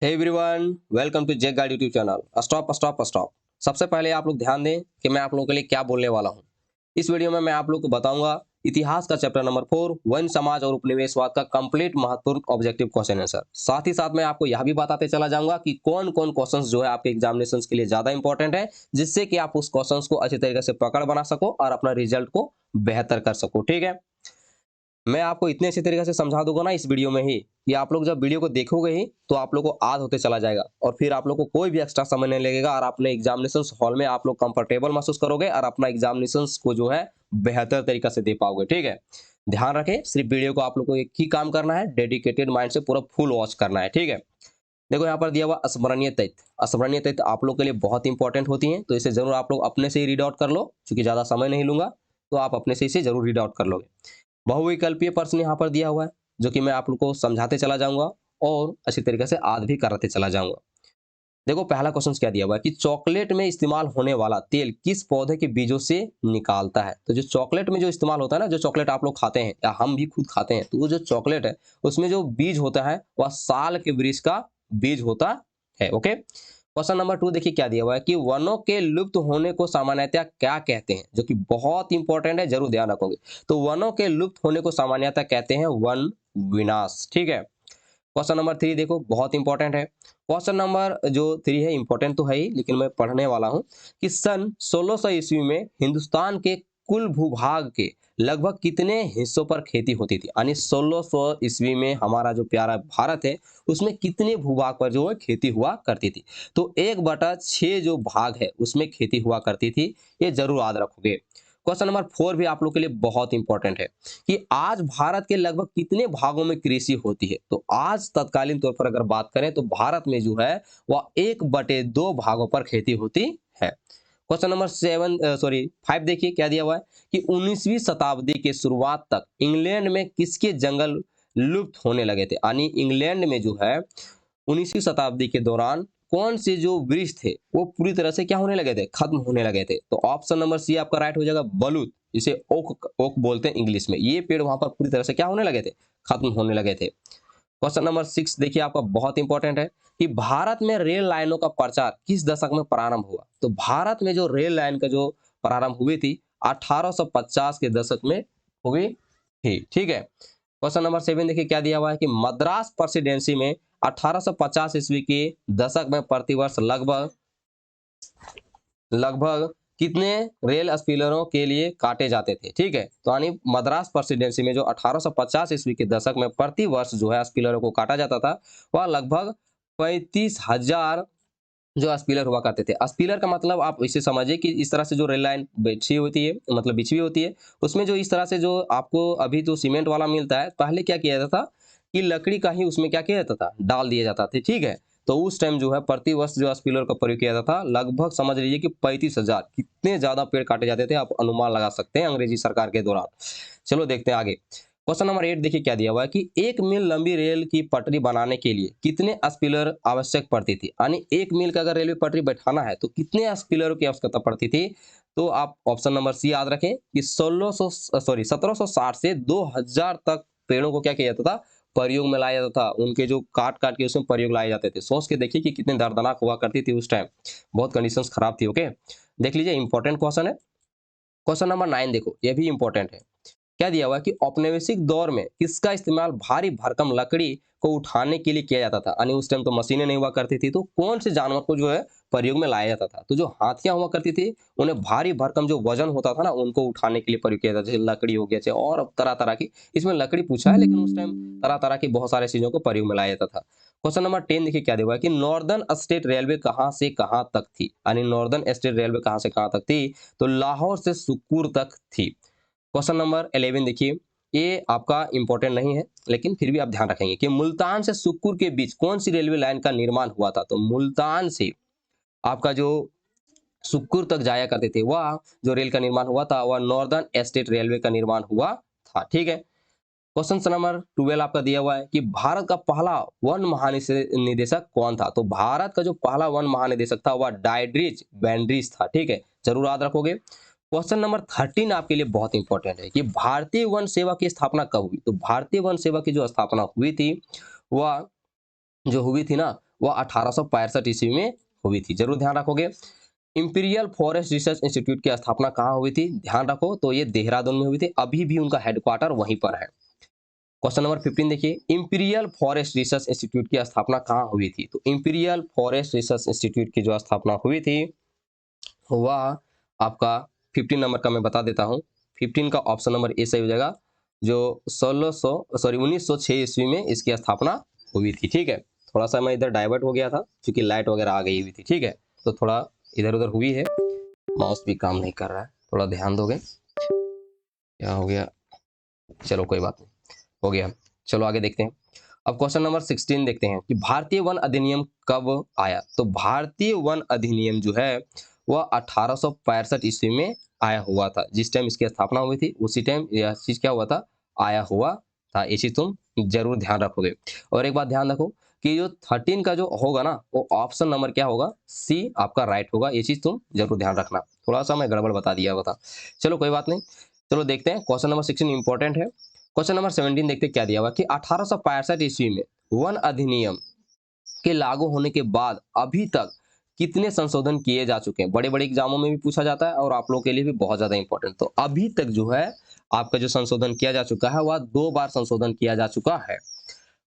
Hey everyone, welcome to Jake guide YouTube channel. Stop. सबसे पहले आप लोग ध्यान दें कि मैं आप लोगों के लिए क्या बोलने वाला हूं। इस वीडियो में मैं आप लोग को बताऊंगा इतिहास का चैप्टर नंबर 4 वन समाज और उपनिवेशवाद का कंप्लीट महत्वपूर्ण ऑब्जेक्टिव क्वेश्चन आंसर। साथ ही साथ मैं आपको यह भी बताते चला जाऊंगा कि कौन कौन क्वेश्चंस जो है आपके एग्जामिनेशन के लिए ज्यादा इंपॉर्टेंट है, जिससे कि आप उस क्वेश्चंस को अच्छी तरीके से पकड़ बना सको और अपना रिजल्ट को बेहतर कर सको। ठीक है, मैं आपको इतने अच्छे तरीके से समझा दूंगा ना इस वीडियो में ही कि आप लोग जब वीडियो को देखोगे ही तो आप लोग को याद होते चला जाएगा और फिर आप लोग को कोई भी एक्स्ट्रा समय नहीं लगेगा और अपने एग्जामिनेशन हॉल में आप लोग कंफर्टेबल महसूस करोगे और अपना एग्जामिनेशन को जो है बेहतर तरीका से दे पाओगे। ठीक है, ध्यान रखें, सिर्फ वीडियो को आप लोग को एक ही काम करना है, डेडिकेटेड माइंड से पूरा फुल वॉच करना है। ठीक है, देखो यहाँ पर दिया हुआ स्मरणीय तथ्य। स्मरणीय तथ्य आप लोग के लिए बहुत इंपॉर्टेंट होती हैं, तो इसे जरूर आप लोग अपने से ही रीड आउट कर लो। क्योंकि ज्यादा समय नहीं लूंगा तो आप अपने से इसे जरूर रीड आउट कर लोगे। बहुविकल्पीय प्रश्न यहाँ पर दिया हुआ है, जो कि मैं आप लोग को समझाते चला जाऊंगा और अच्छी तरीके से याद भी कराते चला जाऊंगा। देखो पहला क्वेश्चन क्या दिया हुआ है कि चॉकलेट में इस्तेमाल होने वाला तेल किस पौधे के बीजों से निकालता है। तो जो चॉकलेट में जो इस्तेमाल होता है ना, जो चॉकलेट आप लोग खाते हैं या हम भी खुद खाते हैं, तो वो जो चॉकलेट है उसमें जो बीज होता है वह साल के वृक्ष का बीज होता है। ओके, क्वेश्चन नंबर 2 देखिए क्या दिया हुआ है कि वनों के लुप्त होने को सामान्यतः क्या कहते हैं, जो कि बहुत इंपॉर्टेंट है, जरूर ध्यान रखोगे। तो वनों के लुप्त होने को सामान्यतः कहते हैं वन विनाश। ठीक है, क्वेश्चन नंबर 3 देखो बहुत इंपॉर्टेंट है। क्वेश्चन नंबर जो 3 है इंपॉर्टेंट तो है ही, लेकिन मैं पढ़ने वाला हूं कि सन 1600 ईस्वी में हिंदुस्तान के कुल भूभाग के लगभग कितने हिस्सों पर खेती होती थी। यानी 1600 ईस्वी में हमारा जो प्यारा भारत है उसमें कितने भूभाग पर जो है खेती हुआ करती थी। तो 1/6 जो भाग है उसमें खेती हुआ करती थी, ये जरूर याद रखोगे। क्वेश्चन नंबर 4 भी आप लोग के लिए बहुत इंपॉर्टेंट है कि आज भारत के लगभग कितने भागों में कृषि होती है। तो आज तत्कालीन तौर पर अगर बात करें तो भारत में जो है वह 1/2 भागों पर खेती होती है। क्वेश्चन नंबर 5 देखिए क्या दिया हुआ है कि 19वीं शताब्दी के शुरुआत तक इंग्लैंड में किसके जंगल लुप्त होने लगे थे। यानी इंग्लैंड में जो है 19वीं शताब्दी के दौरान कौन से जो वृक्ष थे वो पूरी तरह से क्या होने लगे थे, खत्म होने लगे थे। तो ऑप्शन नंबर सी आपका राइट हो जाएगा, बलूत, इसे ओक ओक बोलते हैं इंग्लिश में। ये पेड़ वहां पर पूरी तरह से क्या होने लगे थे, खत्म होने लगे थे। क्वेश्चन नंबर 6 देखिए आपका बहुत इंपॉर्टेंट है कि भारत में रेल लाइनों का प्रचार किस दशक में प्रारंभ हुआ। तो भारत में जो रेल लाइन का जो प्रारंभ हुई थी 1850 के दशक में हुई थी। ठीक है, क्वेश्चन नंबर 7 देखिए क्या दिया हुआ है कि मद्रास प्रेसिडेंसी में 1850 ईस्वी के दशक में प्रतिवर्ष लगभग लगभग कितने रेल स्पीलरों के लिए काटे जाते थे। ठीक है, तो यानी मद्रास प्रेसिडेंसी में जो 1850 ईस्वी के दशक में प्रति वर्ष जो है स्पीलरों को काटा जाता था वह लगभग 35,000 जो स्पीलर हुआ करते थे। स्पीलर का मतलब आप इसे समझिए कि इस तरह से जो रेल लाइन बिछी होती है, मतलब बिछी हुई होती है, उसमें जो इस तरह से जो आपको अभी जो सीमेंट वाला मिलता है, पहले क्या किया जाता था कि लकड़ी का ही उसमें क्या किया जाता था, डाल दिया जाता था। ठीक है, तो उस टाइम जो है प्रति वर्ष जो स्पीलर का प्रयोग किया जाता था लगभग समझ लीजिए कि 35,000, कितने ज्यादा पेड़ काटे जाते थे आप अनुमान लगा सकते हैं अंग्रेजी सरकार के दौरान। चलो देखते हैं आगे। क्वेश्चन नंबर 8 देखिए क्या दिया हुआ है कि 1 मील लंबी रेल की पटरी बनाने के लिए कितने स्पिलर आवश्यक पड़ती थी। यानी 1 मील का अगर रेलवे पटरी बैठाना है तो कितने स्पिलरों की आवश्यकता पड़ती थी। तो आप ऑप्शन नंबर सी याद रखें कि 1760 से 2000 तक पेड़ों को क्या किया जाता था, प्रयोग में लाया जाता था। उनके जो काट काट के उसमें प्रयोग लाए जाते थे। सोच के देखिए कि कितने दर्दनाक हुआ करती थी उस टाइम, बहुत कंडीशंस खराब थी। ओके, देख लीजिए इंपॉर्टेंट क्वेश्चन है। क्वेश्चन नंबर 9 देखो, ये भी इंपॉर्टेंट है। क्या दिया हुआ है कि औपनिवेशिक दौर में किसका इस्तेमाल भारी भरकम लकड़ी को उठाने के लिए किया जाता था। यानी उस टाइम तो मशीनें नहीं हुआ करती थी, तो कौन से जानवर को जो है प्रयोग में लाया जाता था। तो जो हाथियां हुआ करती थी उन्हें भारी भरकम जो वजन होता था ना उनको उठाने के लिए प्रयोग किया जाता था। जैसे लकड़ी हो गया, जैसे और तरह तरह की, इसमें लकड़ी पूछा है लेकिन उस टाइम तरह तरह की बहुत सारी चीजों को प्रयोग में लाया जाता था। क्वेश्चन नंबर 10 देखिए क्या दिया हुआ है कि नॉर्दर्न स्टेट रेलवे कहाँ से कहाँ तक थी। यानी नॉर्दर्न स्टेट रेलवे कहाँ से कहाँ तक थी, तो लाहौर से सुक्कुर तक थी। क्वेश्चन नंबर 11 देखिए, ये आपका इंपॉर्टेंट नहीं है लेकिन फिर भी आप ध्यान रखेंगे कि मुल्तान से सुक्कुर के बीच कौन सी रेलवे लाइन का निर्माण हुआ था। तो मुल्तान से आपका जो सुक्कुर तक जाया करते थे वह जो रेल का निर्माण हुआ था वह नॉर्दर्न स्टेट रेलवे का निर्माण हुआ था। ठीक है, क्वेश्चन नंबर 12 आपका दिया हुआ है कि भारत का पहला वन महानिदेशक कौन था। तो भारत का जो पहला वन महानिदेशक था वह डायड्रिच बैंड्रिज था। ठीक है, जरूर याद रखोगे। क्वेश्चन नंबर 13 आपके लिए बहुत इंपॉर्टेंट है कि भारतीय वन सेवा की स्थापना कब हुई। तो भारतीय वन सेवा की जो स्थापना हुई थी वह जो हुई थी ना वह 1865 ईस्वी में हुई थी, जरूर ध्यान रखोगे। इंपीरियल फॉरेस्ट रिसर्च इंस्टीट्यूट की स्थापना कहाँ हुई थी, ध्यान रखो, तो ये देहरादून में हुई थी, अभी भी उनका हेडक्वार्टर वहीं पर है। क्वेश्चन नंबर 15 देखिए, इंपीरियल फॉरेस्ट रिसर्च इंस्टीट्यूट की स्थापना कहाँ हुई थी, तो इंपीरियल फॉरेस्ट रिसर्च इंस्टीट्यूट की जो स्थापना हुई थी वह आपका 15 नंबर का मैं बता देता हूँ। 15 का ऑप्शन नंबर ए सही हो जाएगा, जो 1906 ईस्वी में इसकी स्थापना हुई थी। ठीक है, थोड़ा सा मैं इधर डाइवर्ट हो गया था क्योंकि लाइट वगैरह आ गई हुई थी। ठीक है, तो थोड़ा इधर उधर हुई है, माउस भी काम नहीं कर रहा है, थोड़ा ध्यान दोगे। क्या हो गया, चलो कोई बात नहीं, हो गया। चलो आगे देखते हैं। अब क्वेश्चन नंबर 16 देखते हैं कि भारतीय वन अधिनियम कब आया, तो भारतीय वन अधिनियम जो है वह 1865 ईस्वी में आया हुआ था। जिस टाइम इसकी स्थापना हुई थी उसी टाइम यह चीज क्या हुआ था, आया हुआ था। ये चीज तुम जरूर ध्यान रखोगे। और एक बात ध्यान रखो कि जो 13 का जो होगा ना, वो ऑप्शन नंबर क्या होगा, सी आपका राइट होगा। ये चीज तुम जरूर ध्यान रखना, थोड़ा सा मैं गड़बड़ बता दिया होगा था। चलो कोई बात नहीं, चलो देखते हैं। क्वेश्चन नंबर 16 इंपॉर्टेंट है। क्वेश्चन नंबर 17 देखते क्या दिया हुआ कि 1865 ईस्वी में वन अधिनियम के लागू होने के बाद अभी तक कितने संशोधन किए जा चुके हैं। बड़े बड़े एग्जामों में भी पूछा जाता है और आप लोगों के लिए भी बहुत ज्यादा इंपॉर्टेंट। तो अभी तक जो है आपका जो संशोधन किया जा चुका है वह 2 बार संशोधन किया जा चुका है।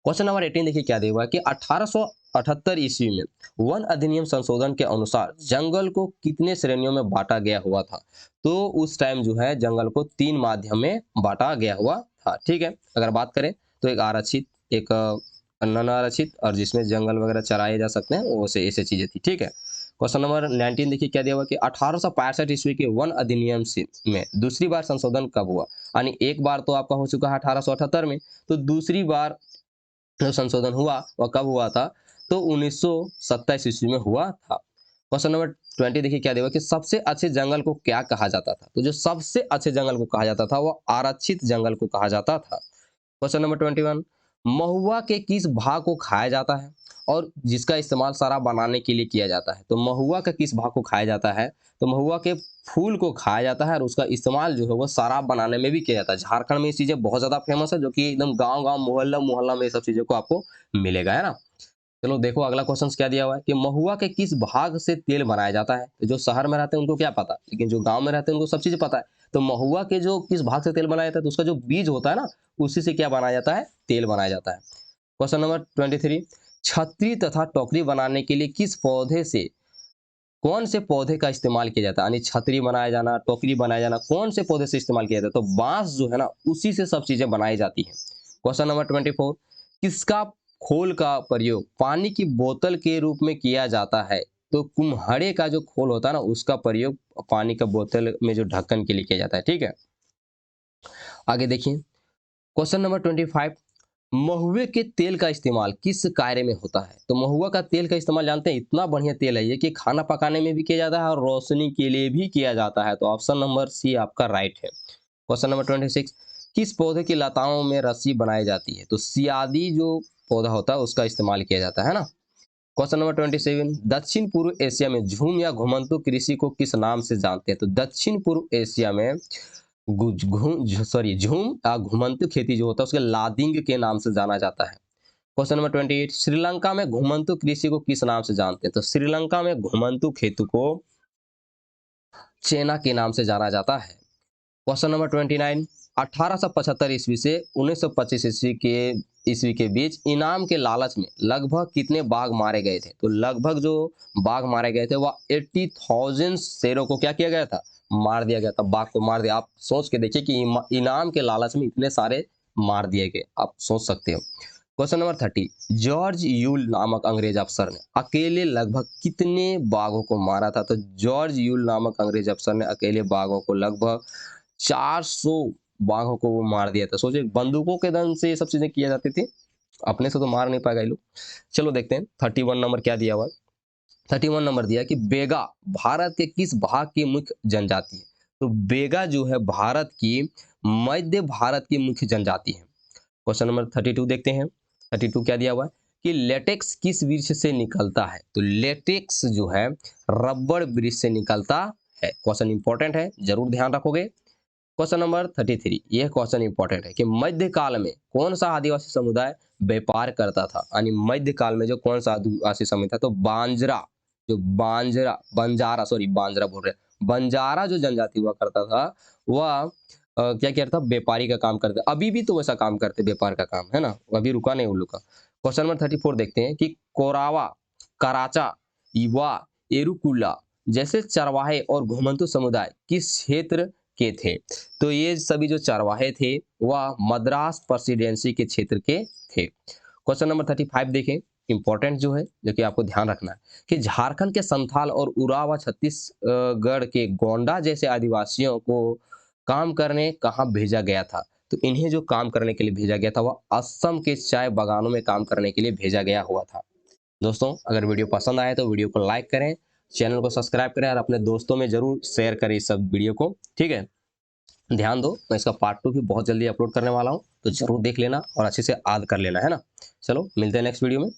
क्वेश्चन नंबर 18 देखिए क्या दिया हुआ है कि 1878 ईस्वी में वन अधिनियम संशोधन के अनुसार जंगल को कितने श्रेणियों में बांटा गया हुआ था, तो उस टाइम जो है जंगल को 3 माध्यम में बांटा गया हुआ था। ठीक है, अगर बात करें तो एक आरक्षित, एक नन आरक्षित, और जिसमें जंगल वगैरह चराए जा सकते हैं, वो से ऐसे चीजें थी। ठीक है, क्वेश्चन नंबर 19 देखिए क्या दिया हुआ कि 1865 ईस्वी के वन अधिनियम में दूसरी बार संशोधन कब हुआ, यानी एक बार तो आपका हो चुका है 1878 में, तो दूसरी बार जो संशोधन हुआ वह कब हुआ था, तो 1927 ईस्वी में हुआ था। क्वेश्चन नंबर 20 देखिए क्या दिया कि सबसे अच्छे जंगल को क्या कहा जाता था, तो जो सबसे अच्छे जंगल को कहा जाता था वह आरक्षित जंगल को कहा जाता था। क्वेश्चन नंबर 21, महुआ के किस भाग को खाया जाता है और जिसका इस्तेमाल शराब बनाने के लिए किया जाता है, तो महुआ का किस भाग को खाया जाता है, तो महुआ के फूल को खाया जाता है और उसका इस्तेमाल जो है वो शराब बनाने में भी किया जाता है। झारखंड में ये चीजें बहुत ज्यादा फेमस है, जो कि एकदम गांव गांव मोहल्ला मोहल्ला में ये सब चीजों को आपको मिलेगा, है ना। चलो देखो अगला क्वेश्चन क्या दिया हुआ है कि महुआ के किस भाग से तेल बनाया जाता है, तो जो शहर में रहते हैं उनको क्या पता, लेकिन जो गांव में रहते हैं उनको सब चीज पता है। तो महुआ के जो किस भाग से तेल बनाया जाता है, तो उसका जो बीज होता है ना, उसी से क्या बनाया जाता है, तेल बनाया जाता है। क्वेश्चन नंबर 23, छतरी तथा टोकरी बनाने के लिए किस पौधे से, कौन से पौधे का इस्तेमाल किया जाता है, यानी छतरी बनाया जाना, टोकरी बनाया जाना, कौन से पौधे से इस्तेमाल किया जाता है, तो बांस जो है ना, उसी से सब चीजें बनाई जाती हैं। क्वेश्चन नंबर 24, किसका खोल का प्रयोग पानी की बोतल के रूप में किया जाता है, तो कुम्हाड़े का जो खोल होता है ना, उसका प्रयोग पानी का बोतल में जो ढक्कन के लिए किया जाता है। ठीक है, आगे देखिए। क्वेश्चन नंबर 25, महुए के तेल का इस्तेमाल किस कार्य में होता है, तो महुआ का तेल का इस्तेमाल जानते हैं, इतना बढ़िया तेल है ये कि खाना पकाने में भी किया जाता है और रोशनी के लिए भी किया जाता है। तो ऑप्शन नंबर सी आपका राइट है। क्वेश्चन नंबर 26, किस पौधे की लताओं में रस्सी बनाई जाती है, तो सियादी जो पौधा होता है उसका इस्तेमाल किया जाता है ना। क्वेश्चन नंबर 27, दक्षिण पूर्व एशिया में झूम या घुमंतु कृषि को किस नाम से जानते हैं, तो दक्षिण पूर्व एशिया में झूम या घुमंतु खेती जो होता है उसके लादिंग के नाम से जाना जाता है। क्वेश्चन नंबर 28, श्रीलंका में घुमंतु कृषि को किस नाम से जानते हैं, तो श्रीलंका में घुमंतु खेती को चेना के नाम से जाना जाता है। क्वेश्चन नंबर 29, 1875 ईस्वी से 1925 ईस्वी के बीच इनाम के लालच में लगभग कितने बाघ मारे गए थे, तो लगभग जो बाघ मारे गए थे वह 80,000 शेरों को क्या किया गया था, मार दिया गया था, बाघ को मार दिया। आप सोच के देखिए कि इनाम के लालच में इतने सारे मार दिए गए, आप सोच सकते हो। क्वेश्चन नंबर 30, जॉर्ज यूल नामक अंग्रेज अफसर ने अकेले लगभग कितने बाघों को मारा था, तो जॉर्ज यूल नामक अंग्रेज अफसर ने अकेले बाघों को लगभग 400 बाघों को वो मार दिया था। सोचिए बंदूकों के दम से ये सब चीजें किया जाती थी, अपने से तो मार नहीं पाएगा ये लोग। चलो देखते हैं 31 नंबर क्या दिया हुआ। 31 नंबर दिया कि बेगा भारत के किस भाग की मुख्य जनजाति है, तो बेगा जो है भारत की मध्य भारत की मुख्य जनजाति है। क्वेश्चन नंबर 32 देखते हैं। 32 क्या दिया हुआ है कि लेटेक्स किस वृक्ष से निकलता है, तो लेटेक्स जो है रबड़ वृक्ष से निकलता है। क्वेश्चन इंपॉर्टेंट है, जरूर ध्यान रखोगे। क्वेश्चन नंबर 33, यह क्वेश्चन इंपॉर्टेंट है कि मध्यकाल में कौन सा आदिवासी समुदाय व्यापार करता था। यानी मध्यकाल में जो कौन सा आदिवासी समुदाय था, तो बांजरा, जो बांजरा बंजारा सॉरी बांजरा बोल रहे बंजारा जो जनजाति हुआ करता था, वह क्या करता, व्यापारी का काम करते। अभी भी तो वैसा काम करते, व्यापार का काम है ना, अभी रुका नहीं उन लोग का। क्वेश्चन नंबर 34 देखते हैं कि कोरावा, कराचा, इवा, एरुकुला जैसे चरवाहे और घुमंतु समुदाय किस क्षेत्र के थे। तो ये सभी जो चरवाहे थे वह मद्रास प्रेसिडेंसी के क्षेत्र के थे। क्वेश्चन नंबर 35 देखें, इंपॉर्टेंट जो है, जो कि आपको ध्यान रखना है कि झारखंड के संथाल और उराव छत्तीसगढ़ के गोंडा जैसे आदिवासियों को काम करने कहाँ भेजा गया था। तो इन्हें जो काम करने के लिए भेजा गया था वह असम के चाय बागानों में काम करने के लिए भेजा गया हुआ था। दोस्तों, अगर वीडियो पसंद आए तो वीडियो को लाइक करें, चैनल को सब्सक्राइब करें और अपने दोस्तों में जरूर शेयर करें इस सब वीडियो को। ठीक है, ध्यान दो, मैं इसका पार्ट 2 भी बहुत जल्दी अपलोड करने वाला हूँ, तो जरूर देख लेना और अच्छे से याद कर लेना, है ना। चलो मिलते हैं नेक्स्ट वीडियो में।